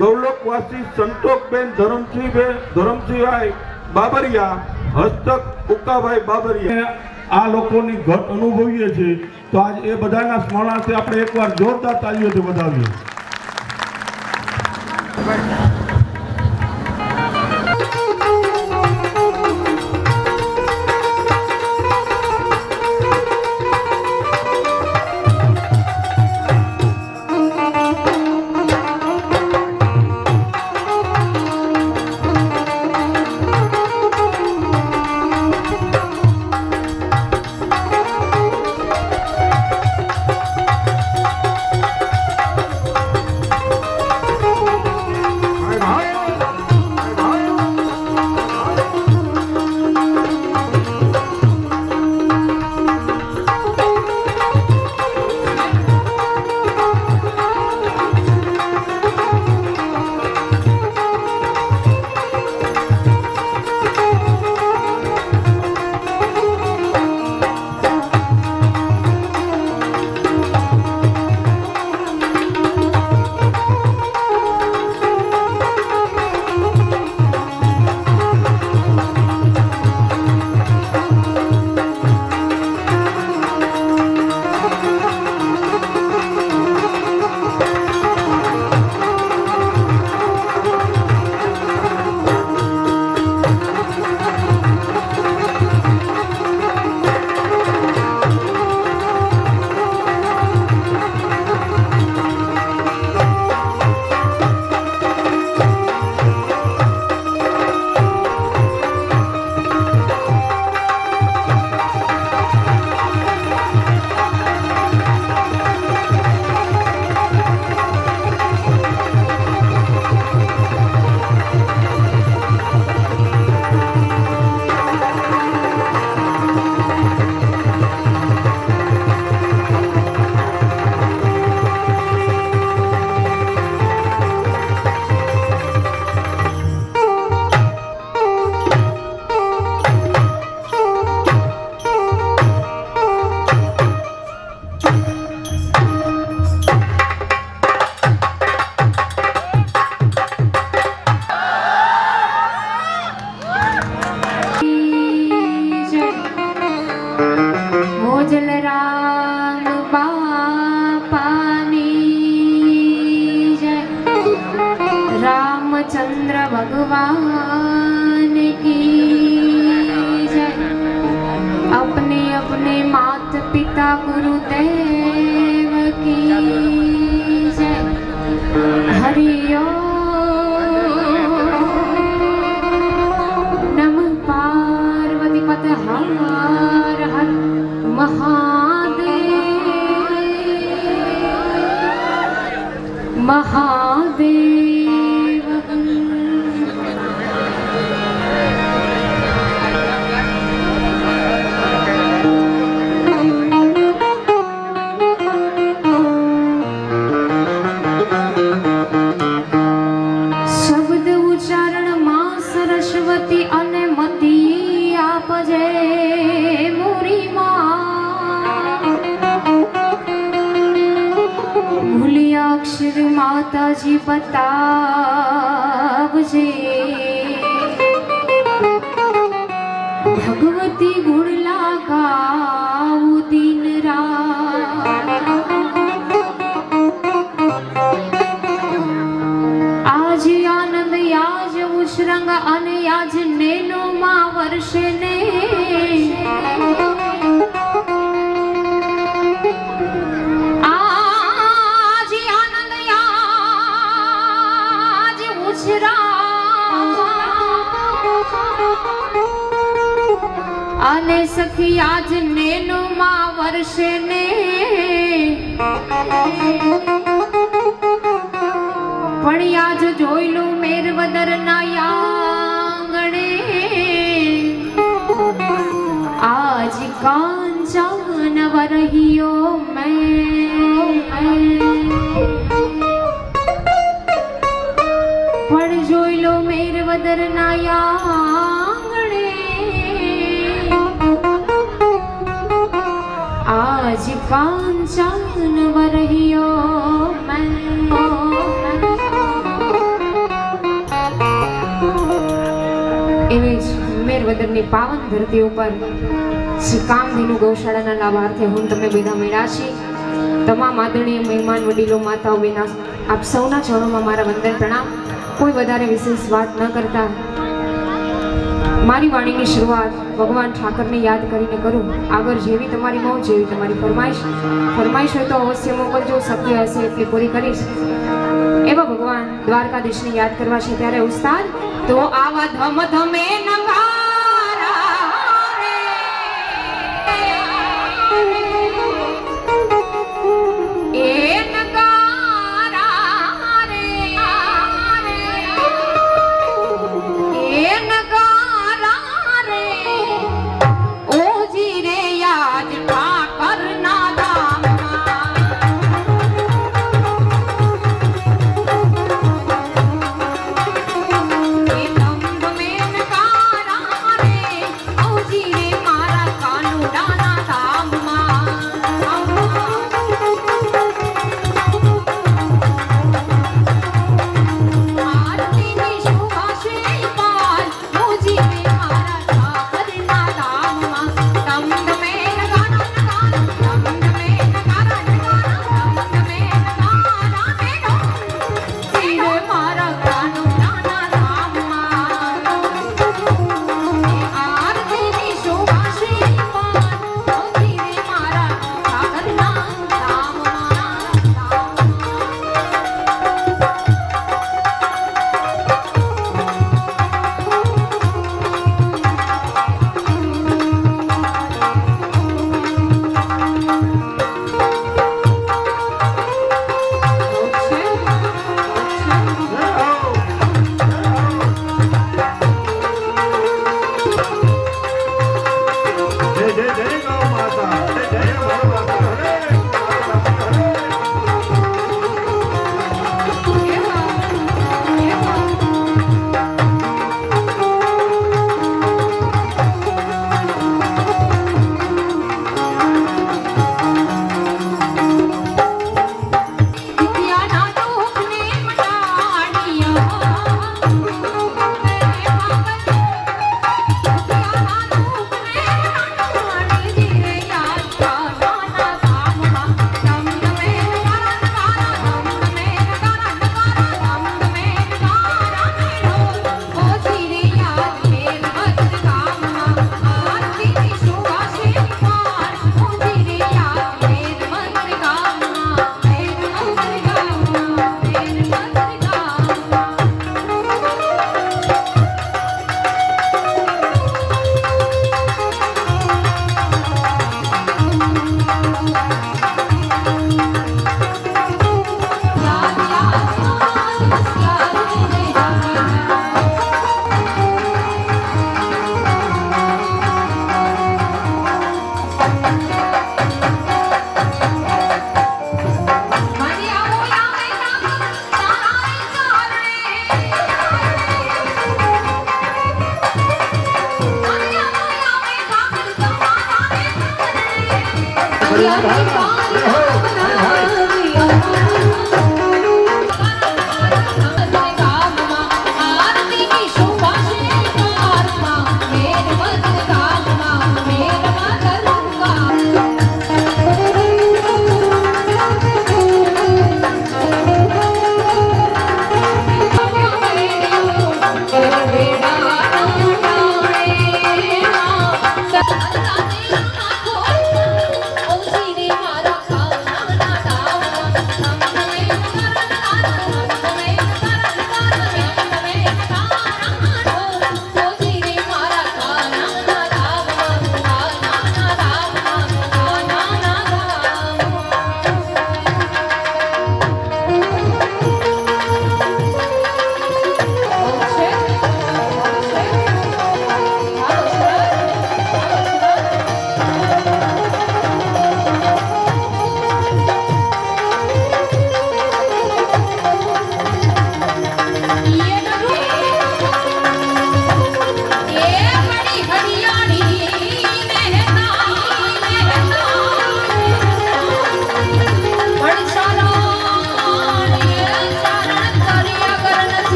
ગૌલોકવાસી સંતોષબેન ધરમસિંહભાઈ બાબરિયા, હસ્તક ઉકાભાઈ બાબરિયા, આ લોકોની ઘટ અનુભવીએ છીએ. તો આજ એ બધાના સ્મરણાર્થે આપણે એકવાર જોરદાર તાળીઓથી વધાવીએ. रामचंद्र भगवान की जय। अपने अपने माता पिता गुरुदेव की जय। हरि ओम नमः पार्वती पते हर हर महादेव महादेव। शब्द उच्चारण मां सरस्वती अने मती आपजे मोरी भूलिया अक्षर माताजी बतावजे। भगवती गुण लगाऊ दिन रात। आज आनंद याज उशरंग अने याज नेनो मा वर्षे ने अने सखी आज नेनु मा वर्षे ने पण आज जोईलू मेरवदर ना आंगणे। आज कांचन वरहियो पण जोईलो मेरवदर ना आंगणे। आज कांचन वरहियो मैं। એવી જ મેરવદરની પાવન ધરતી ઉપર શ્રી કામધેનુ ગૌશાળાના લાભાર્થે હું તમે બધા મળ્યા છીએ. તમામ આદરણીય મહેમાન વડીલો માતાઓ બહેનો આપ સૌના ચરણોમાં મારા વંદન પ્રણામ. કોઈ વધારે વિશેષ વાત ન કરતા મારી વાણીની શરૂઆત ભગવાન ઠાકરને યાદ કરીને કરું. આગળ જેવી તમારી મોજ જેવી તમારી ફરમાઈશ હોય તો અવશ્ય મોકલજો. શક્ય હશે એટલી પૂરી કરીશ. એવા ભગવાન દ્વારકાધીશને યાદ કરવા છે ત્યારે ઉસ્તાદ તો આવા ધમ ધમે નગારા રે એ નગારા રે એ નગારા રે ઓજી રે યાદ ઠાકરના ધામમાં એ ધમ ધમે નગારા રે ઓજી રે મારા કાનુડાના ધામમાં આરતીની શોભા છે પાર મોજી રે મારા ઠાકરના ધામમાં ધમ ધમે નગારા ધમ ધમે નગારા ધમ ધમે નગારા રે મારા કાનુડાના ધામમાં આરતીની શોભા છે પાર મોજી રે મારા ઠાકરના જય જય જય ગૌ માતા, જય જય ગૌ માતા, હરે વિદ્યાના દુઃખને મટાડિયા વિદ્યાના દુઃખને મટાડી રે યાદ કાનાના ધામમાં ધમ ધમે નગારા ધમ ધમે નગારા ધમ ધમે નગારા ઓજી રે યાદ મેરવદ ગામમાં આરતીની શોભા છે પાર ઓજી રે યાદ મેરવદ ગામમાં આરતીની શોભા છે પારમાં મેરવદ ગામમાં મેરવદ ગામમાં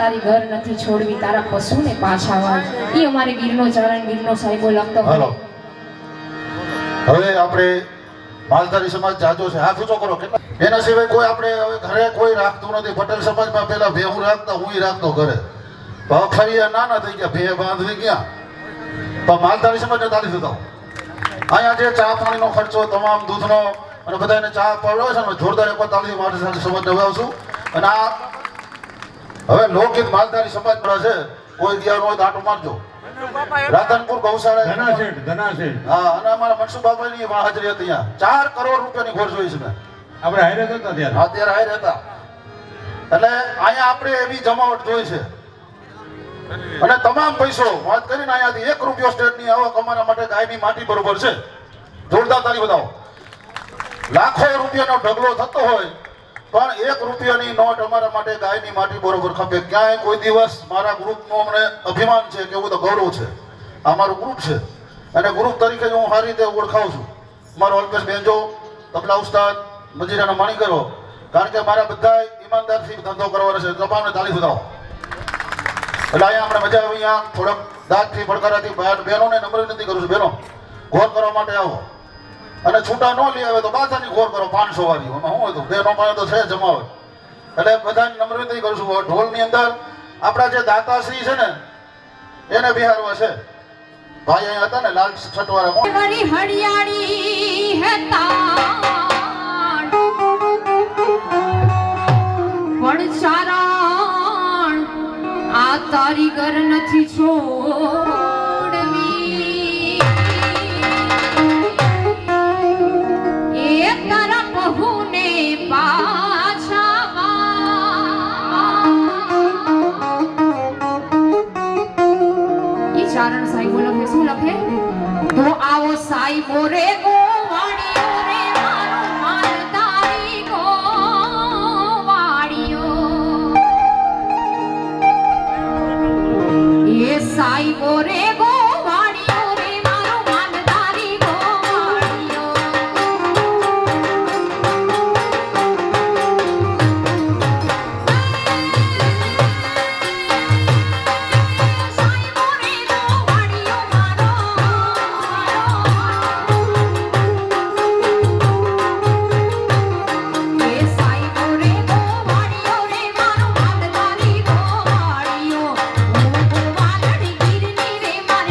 તારી ઘર નથી છોડવી તારા પશુને પાછા વાળ. ઈ અમારે ગીરનો ચારણ ગીરનો સાહેબો લખતો હાલો હવે આપણે માલધારી સમાજ જાજો છે હાથ ઊંચો કરો. કેટલા એના સિવાય કોઈ આપણે હવે ઘરે કોઈ રાખતું નથી. પટેલ સમાજમાં પેલા ભેહું રાખતા, હું રાખતો ઘરે. ફરિયા નાના થઈ ગયા, ભે બાંધવી ગયા. તો માલધારી સમાજને તાલી દીધો. અહીંયા જે ચા પાણીનો ખર્ચો તમામ દૂધનો અને બધાને ચા પડાવે છે ને જોરદાર એક તાલી માલધારી સમાજને વગાવશું. અને આ હવે લોકગીત માલધારી સમાજ પર છે. કોઈ દિયાનો હોય તો આટો મારજો. રાધનપુર ગૌશાળા હા, અને અમારા મનસુખબાબાની હાજરી હતી. અહીંયા 4 કરોડ રૂપિયાની ખોટ જોઈ છે મેં. આપણે હારે હતા ત્યારે. અત્યારે હારે હતા. એટલે અહીંયા આપણે એવી જમાવટ જોઈ છે. અને તમામ પૈસો વાત કરીને અહીંયાથી 1 રૂપિયો સ્ટેટની આવક અમારા માટે ગાયની માટી બરોબર છે. જોરદાર તાળી બતાવો. લાખો રૂપિયાનો ઢગલો થતો હોય પણ 1 રૂપિયાની નોટ અમારા માટે ગાયની માટી બરોબર ખપે. ક્યાંય કોઈ દિવસ મારા ગ્રુપનું અમને અભિમાન છે કે એવું તો ગૌરવ છે. આ મારું ગ્રુપ છે અને ગ્રુપ તરીકે હું સારી રીતે ઓળખાવું છું. મારો અલ્પેશ બેનજો, તબલા ઉસ્તાદ, મજીરાના માણીકરો, કારણ કે મારા બધા ઈમાનદારથી ધંધો કરવાનો છે. તમામને તાળી બતાવો. એટલે અહીંયા આપણે મજા આવી. અહીંયા થોડાક દાંતથી પડકારાથી બહેનોને નમ્ર વિનંતી કરું છું, બહેનો ઘોર કરવા માટે આવો અને છૂટા ન લઈ આવે તો બાધાની ઘોર કરો 500 વાળી. એમાં શું હતું બહેનો પાસે તો છે જમાવટ. એટલે બધાને નમ્ર વિનંતી કરું છું. ઢોલની અંદર આપણા જે દાતાશ્રી છે ને એને બિહારવા છે. ભાઈ અહીંયા હતા ને લાલ છટવાળા વળી હરિયાળી હે તાણ પણ ચારણ આ તારી ઘર નથી છોડવી એ તારા બહુને પાછા ઈ ચારણ સાહેબો લખે શું લખે તો આવો સાહેબો રે ગોવાળીઓ રે મારો માલધારી ગોવાળીઓ એ સાહેબો રે ગોવાળીઓ રે મારો માલધારી ગોવાળીઓ સાહેબો રે ગોવાળીઓ મારો એ સાહેબો રે ગોવાળીઓ રે મારો માલધારી ગોવાળીઓ હું ગોવાળડી ગીરની રે મારે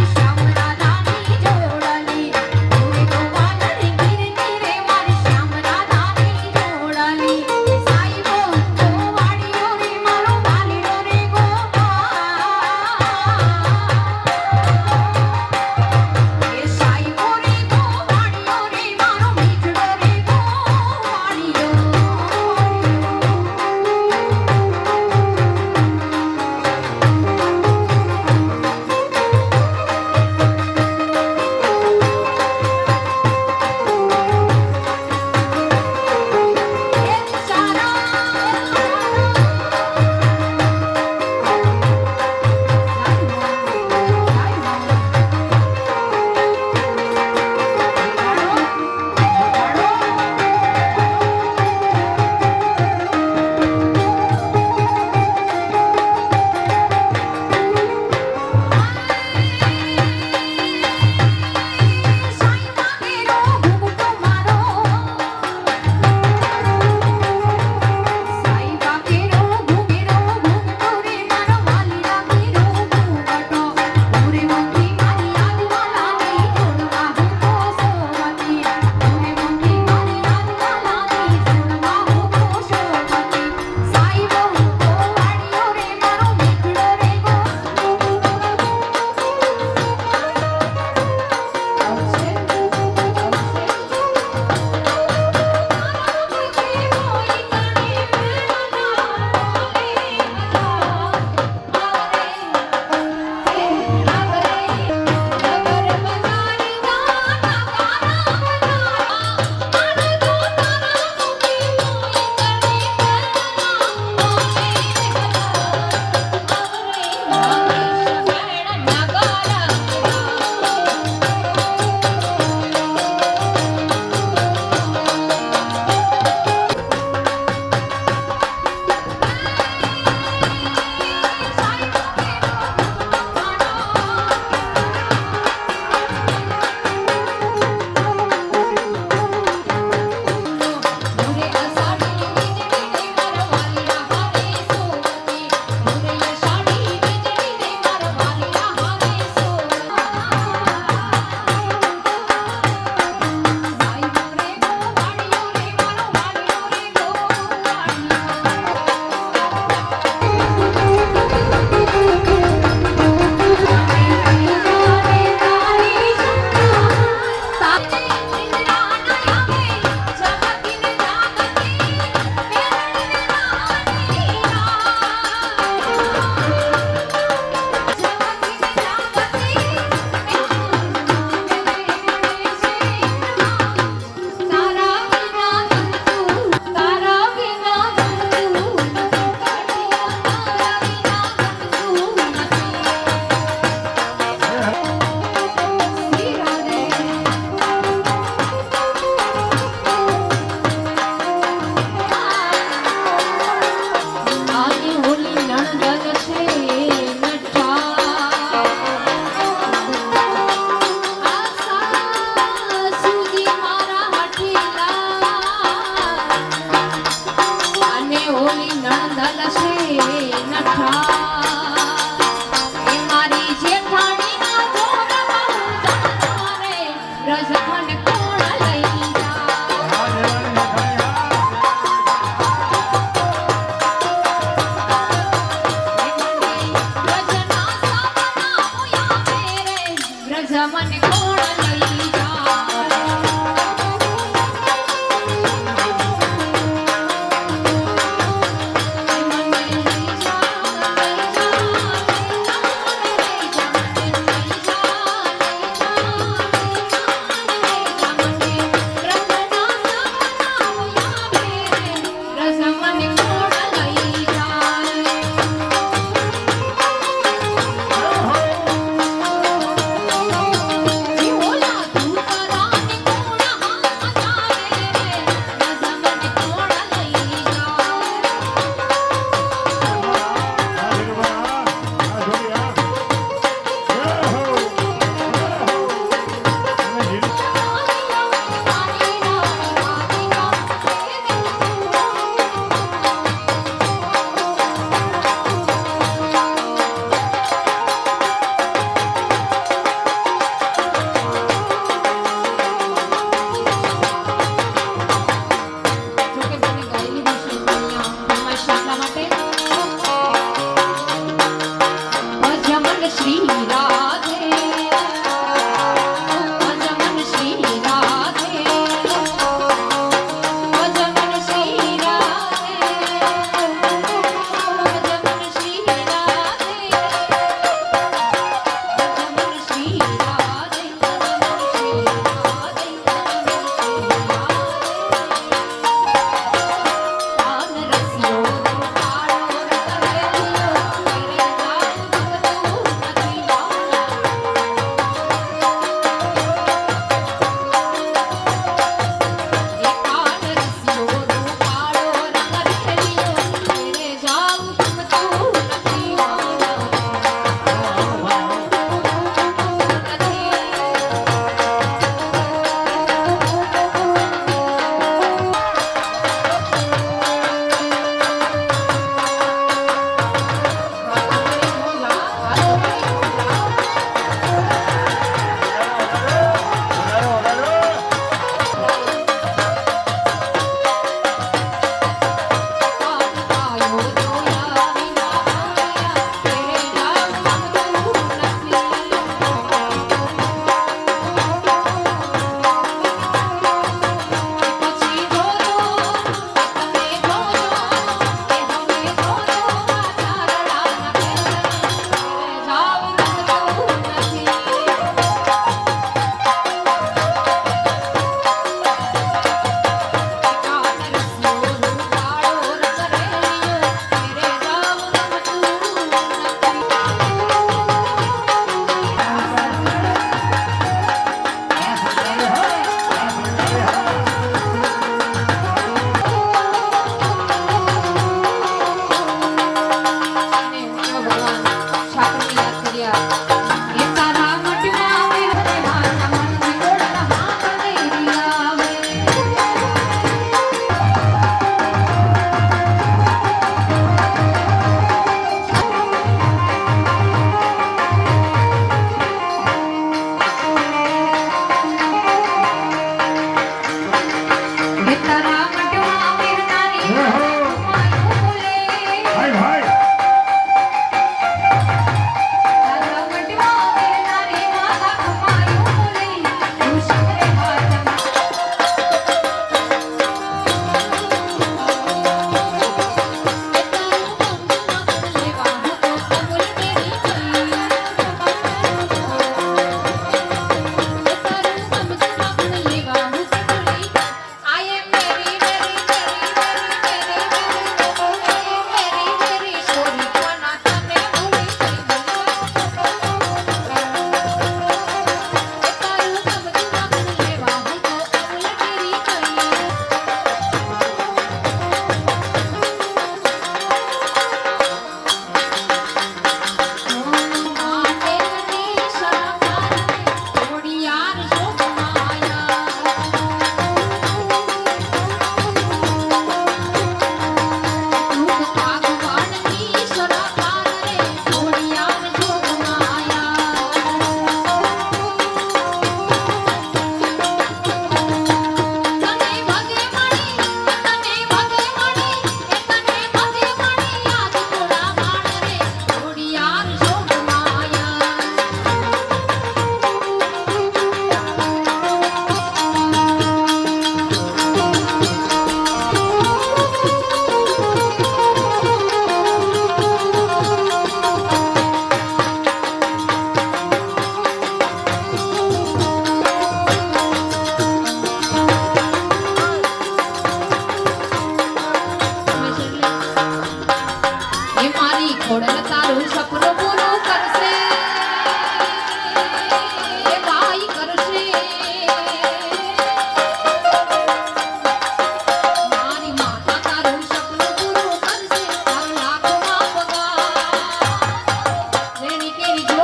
રાજા મને કોણ લઈ જાય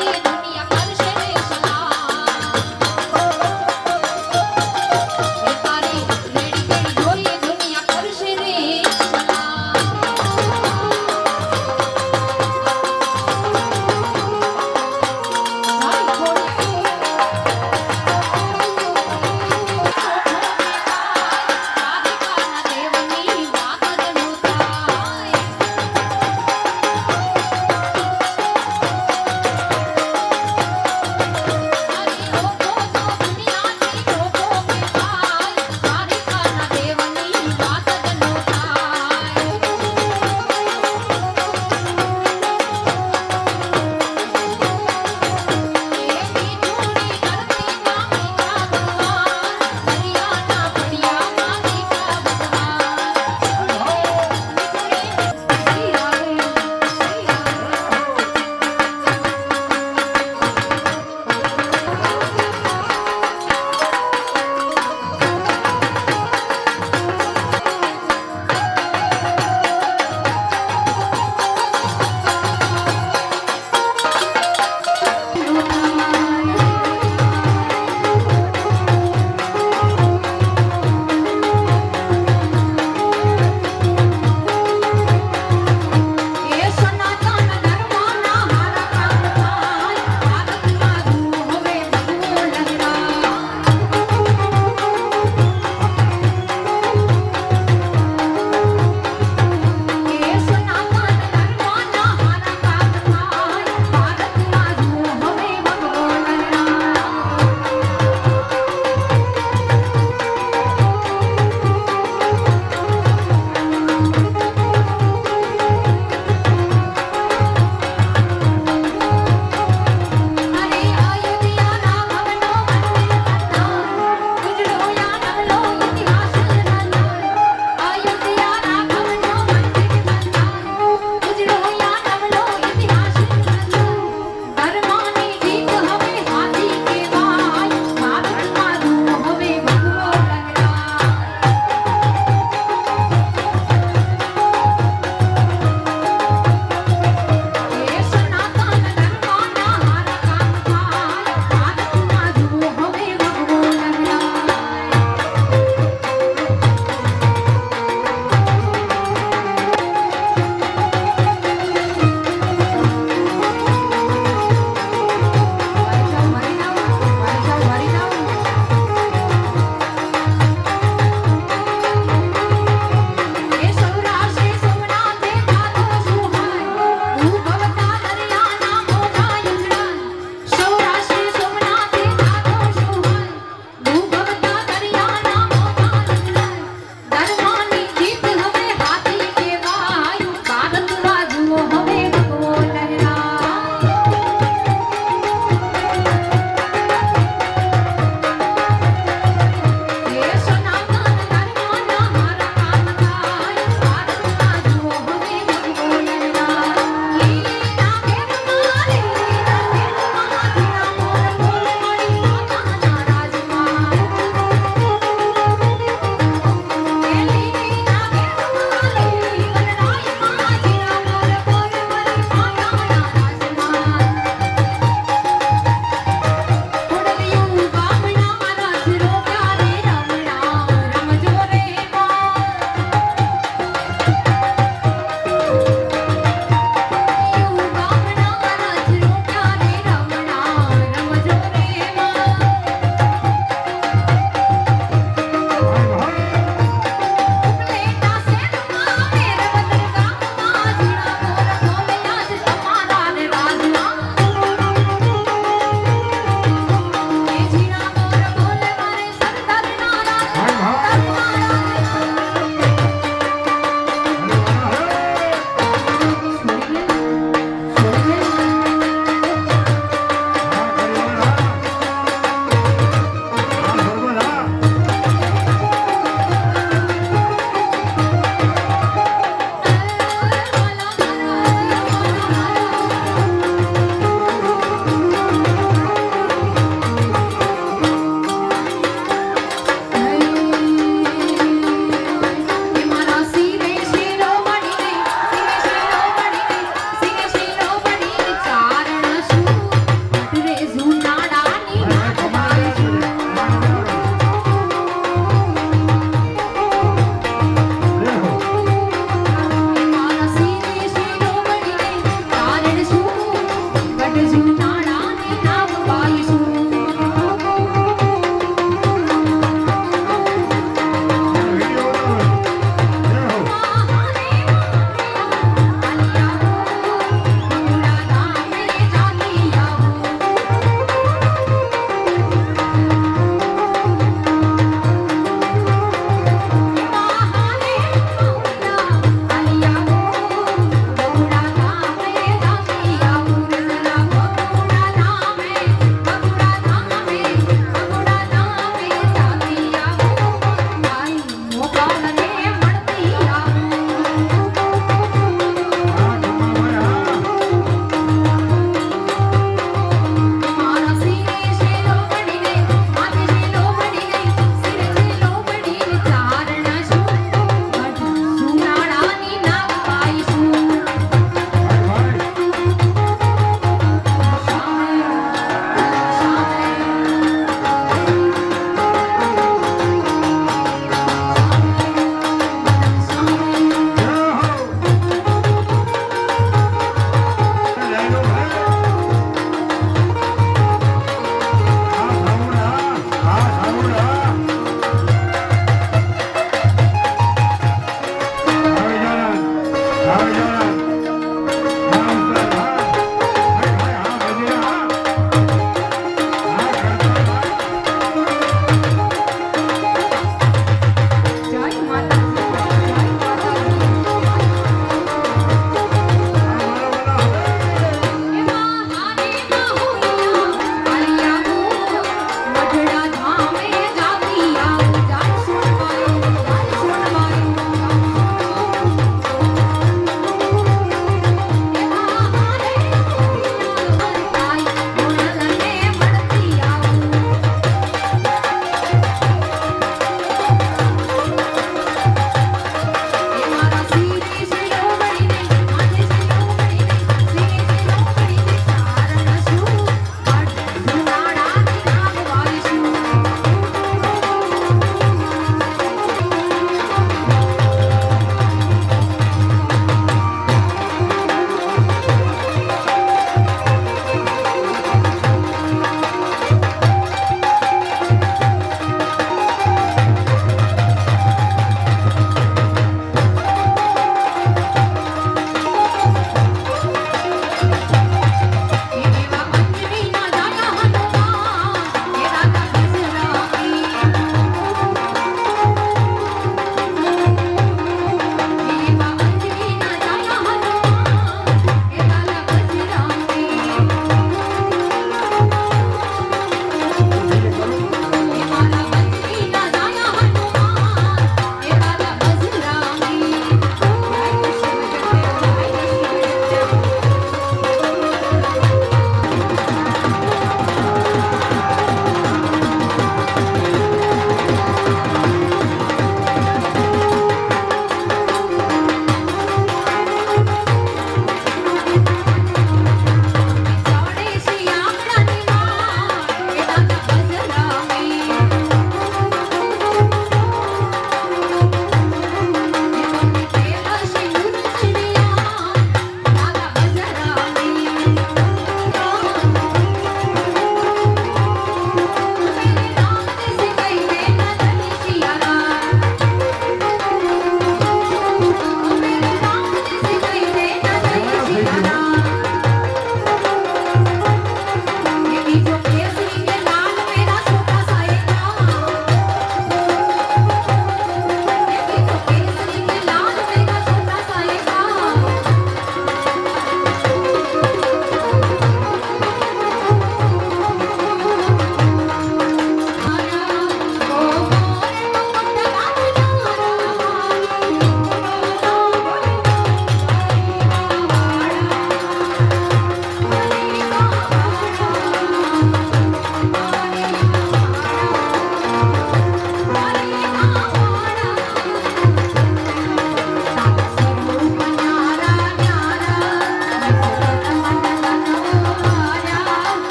જોઈએ દુનિયા કરશે રે સલામ એ તારી લેડી કેડી જોઈએ દુનિયા કરશે રે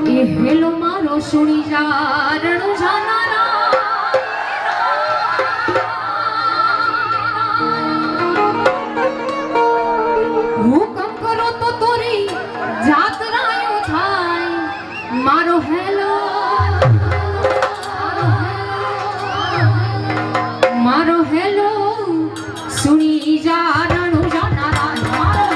એ હેલો મારો સુણી જા રણુ હુકમ કરો તો તોરી જાતરાયો થાય મારો હેલો મારો હેલો સુણી જા રણુ જાનારા મારો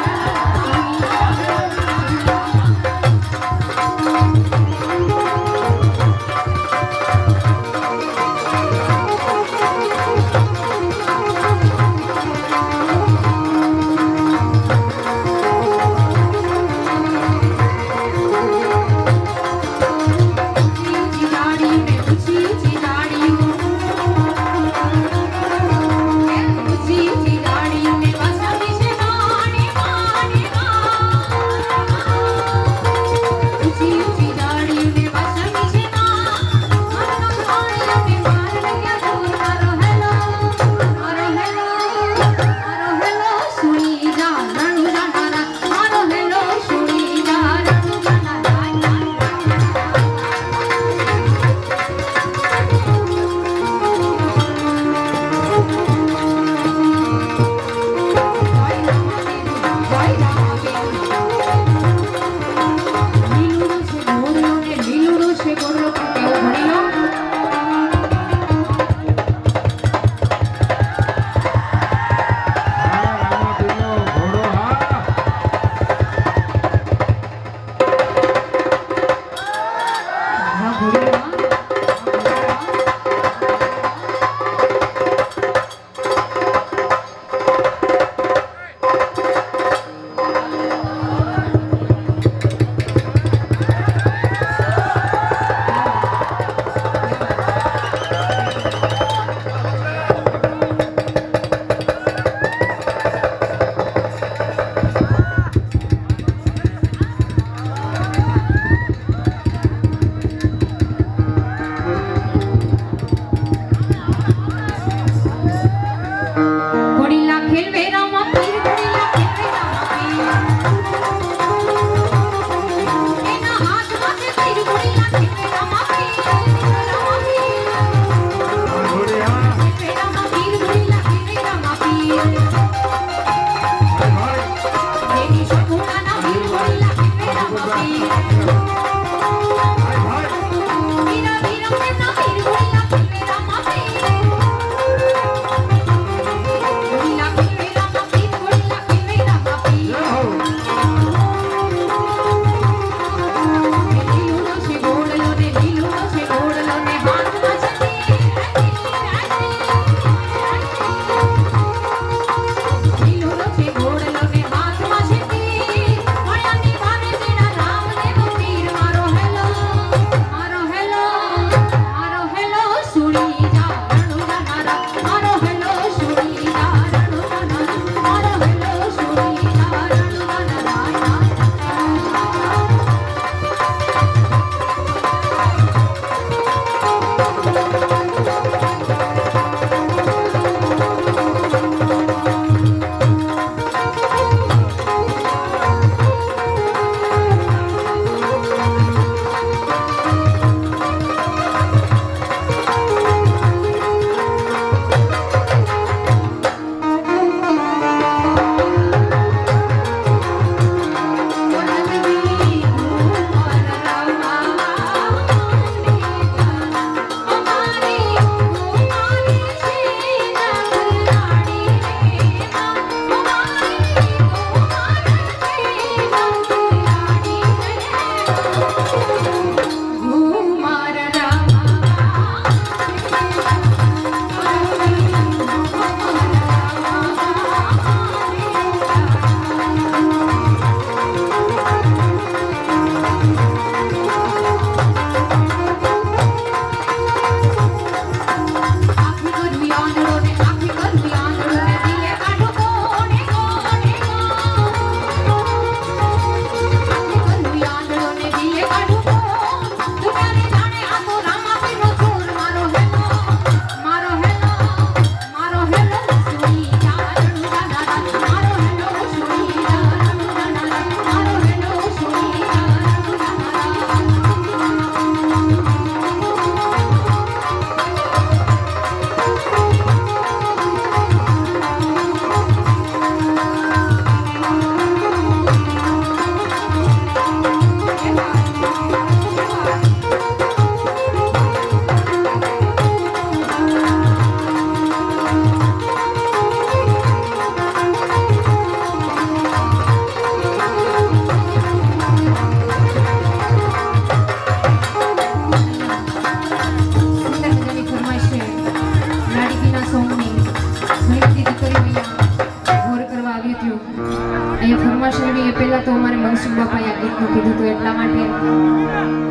તો અમારે મનસુખ બાપાએ આ ગીતનું કીધું હતું એટલા માટે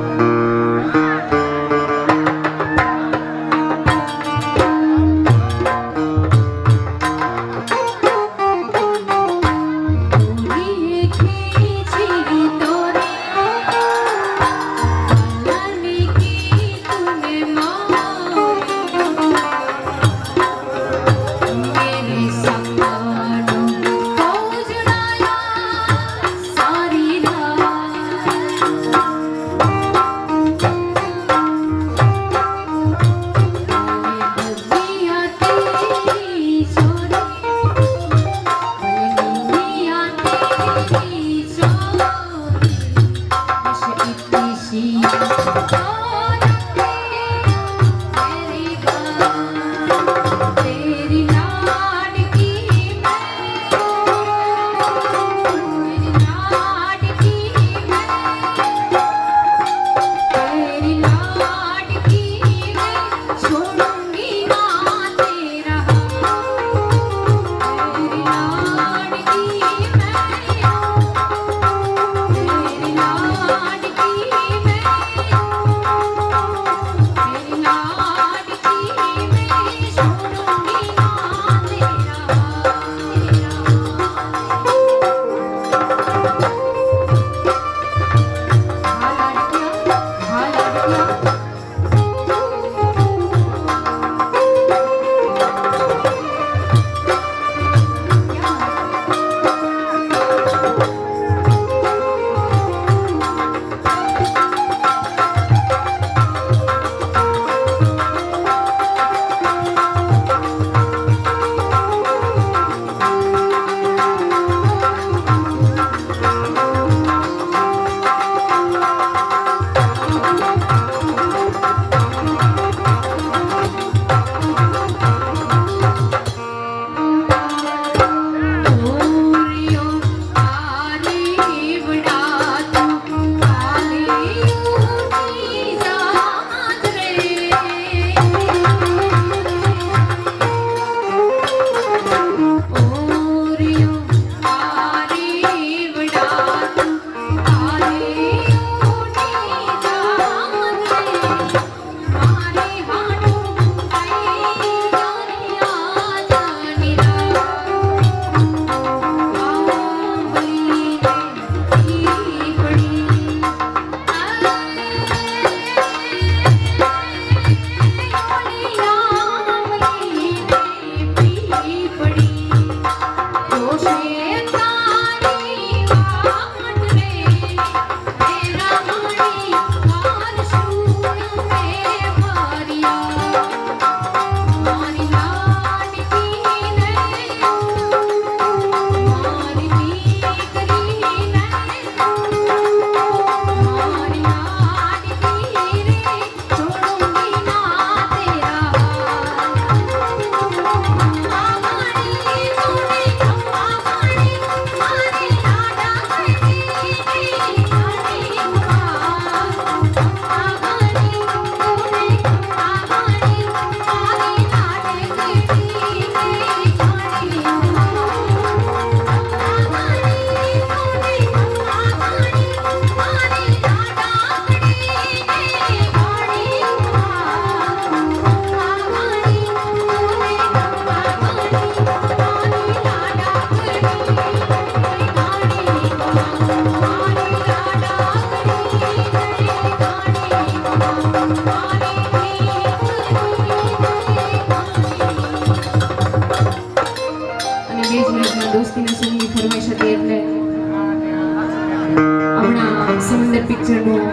સમંદર પિક્ચરનું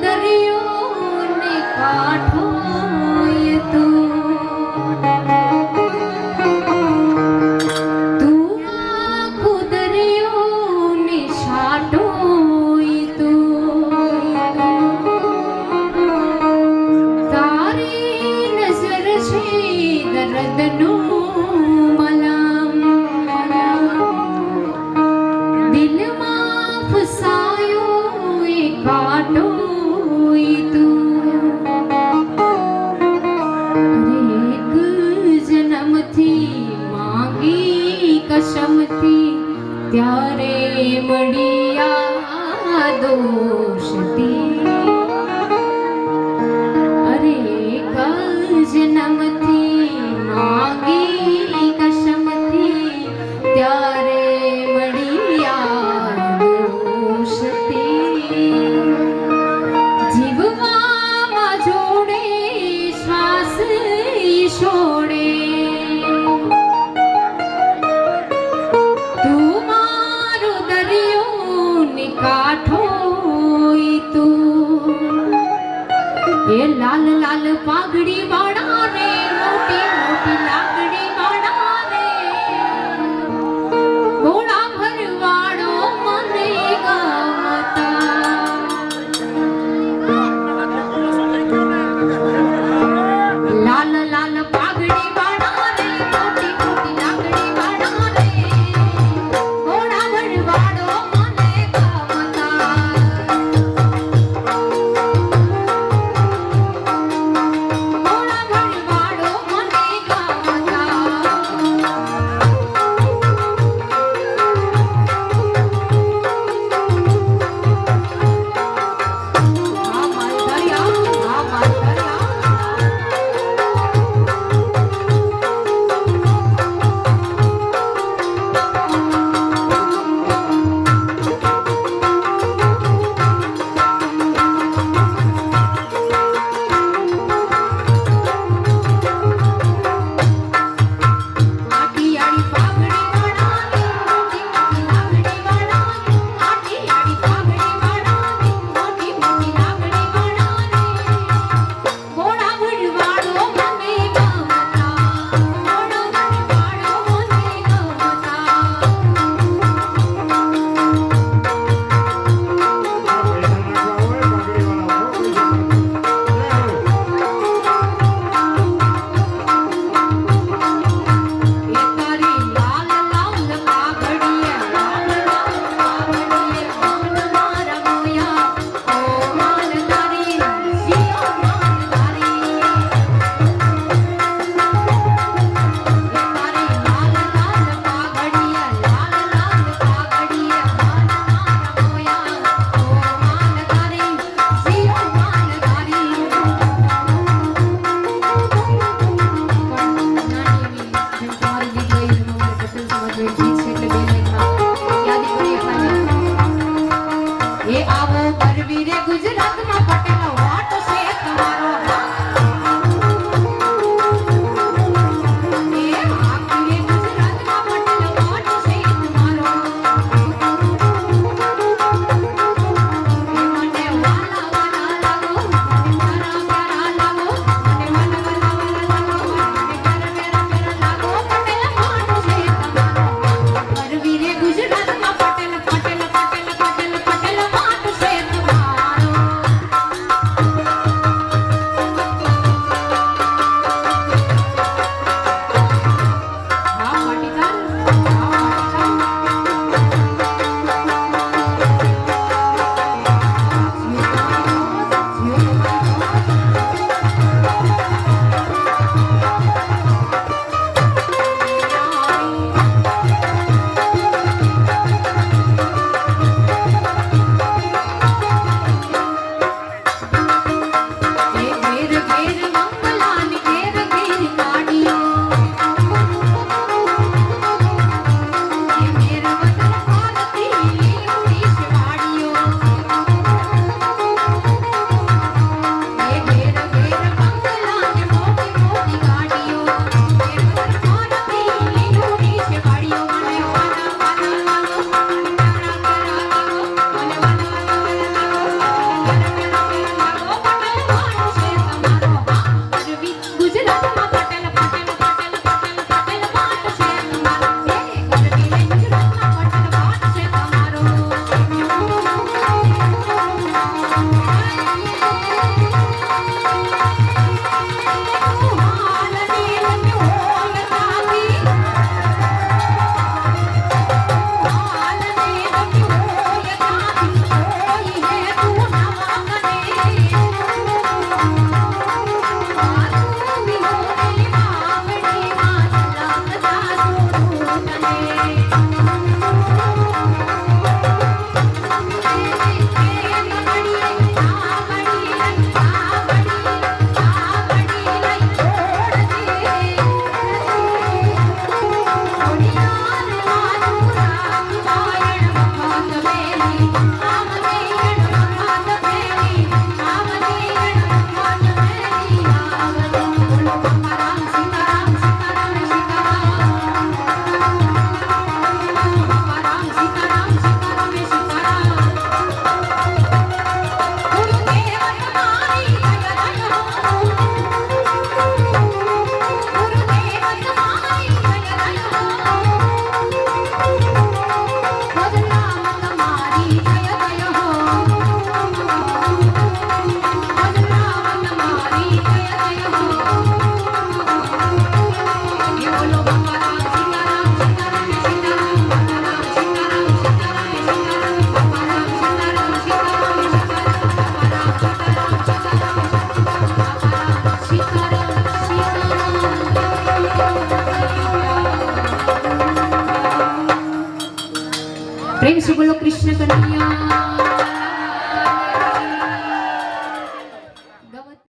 દરિયોને કાંઠો એ તું આખો દરિયોને છાંટો એ તું તારી નજર છે દર્દનું મલમ દિલમાં ફસાયો એ કાંટો એ તું એક જન્મથી માંગી કસમથી ત્યારે મળ્યા દોષતી અરે કલ જન્મથી માંગી કસમથી ત્યારે મળી આ દોષતી જીવવામાં જોડે શ્વાસ છોડે તું મારો દરિયો ને કાંઠો ઈ તું એ લાલ લાલ પાઘડી વાળા રે મોટી મોટી લાકડી વાળા રે ઘોડા ભરવાડો મને ગમતા લાલ લાલ પાઘડી વાળા રે મોટી મોટી લાકડી વાળા રે ઘોડા ભરવાડો મને ગમતા ઘોડા પ્રેમ થી બોલો કૃષ્ણ કનૈયા